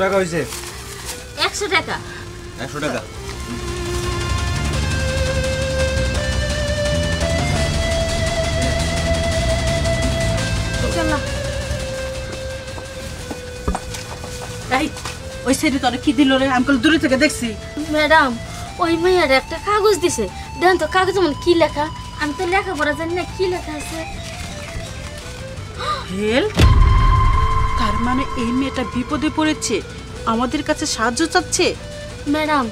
টাকা হয়েছে? 100 টাকা। 100 টাকা। চল। এই ওই সেটি তোরে কি দিল রে? আমি দূরে থেকে দেখছি। ম্যাডাম ওই মেয়ের একটা কাগজ দিছে, দেন তো কাগজ মানে কি লেখা? আমি তো লেখাপড়া জানি না, কি লেখা আছে? হেল্প? তার মানে এই মেয়েটা বিপদে পড়েছে, আমাদের কাছে সাহায্য চাচ্ছে। ম্যাডাম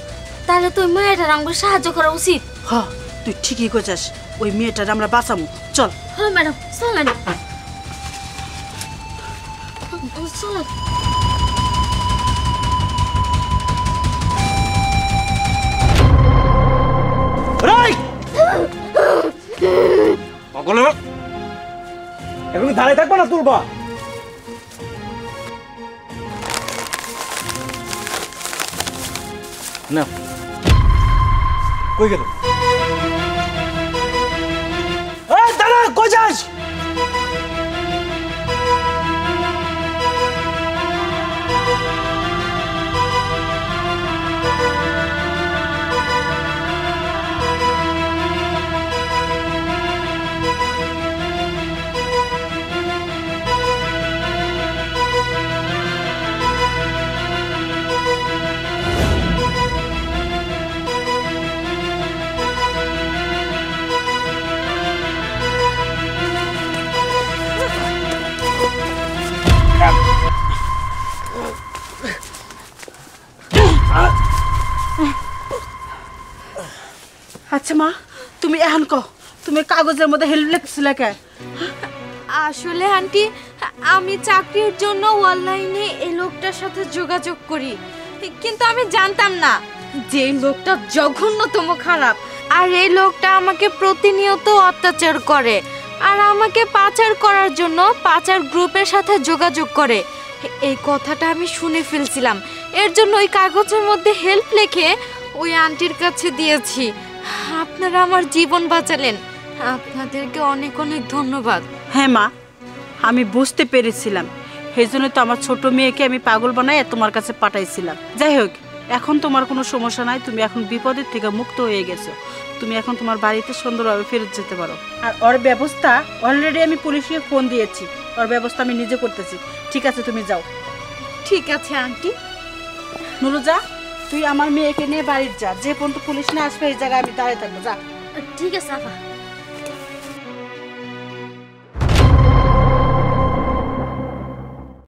তাহলে তো ওই মেয়েটার আমাকে সাহায্য করা উচিত। হ্যাঁ তুই ঠিকই কইছাস, ওই মেয়েটার আমরা বাঁচামু। চল। হ্যাঁ ম্যাডাম চলেন। চলেন। এখন দাঁড়িয়ে থাকবো না, তুলবা। না কই গেল? দাঁড়া, কই যাস? আচ্ছা মা, তুমি এখন কও, তুমি কাগজের মধ্যে হেল্প লিখছিলে কে? আসলে আন্টি আমি চাকরির জন্য অনলাইনে এই লোকটার সাথে যোগাযোগ করি, কিন্তু আমি জানতাম না যে এই লোকটা জঘন্যতম খারাপ, আর এই লোকটা আমাকে প্রতিনিয়ত অত্যাচার করে আর আমাকে পাচার করার জন্য পাচার গ্রুপের সাথে যোগাযোগ করে। এই কথাটা আমি শুনে ফেলছিলাম, এর জন্য ওই কাগজের মধ্যে হেল্প লিখে ওই আন্টির কাছে দিয়েছি। আপনারা আমার জীবন বাঁচালেন, আপনাদেরকে অনেক অনেক ধন্যবাদ। হ্যাঁ মা, আমি বুঝতে পেরেছিলাম, সেই জন্য তো আমার ছোট মেয়েকে আমি পাগল বানাই তোমার কাছে পাঠাইছিলাম। যাই হোক, এখন তোমার কোনো সমস্যা নাই, তুমি এখন বিপদের থেকে মুক্ত হয়ে গেছো, তুমি এখন তোমার বাড়িতে সুন্দরভাবে ফেরত যেতে পারো। আর ওর ব্যবস্থা অলরেডি আমি পুলিশকে ফোন দিয়েছি, ওর ব্যবস্থা আমি নিজে করতেছি। ঠিক আছে, তুমি যাও। ঠিক আছে আন্টি। নুরুজা, তুই আমার মেয়েকে নিয়ে বাড়ির যা, যে পর্যন্ত পুলিশ না আসবে এই জায়গায় আমি দাঁড়িয়ে থাকবো। যা। ঠিক আছে আপা।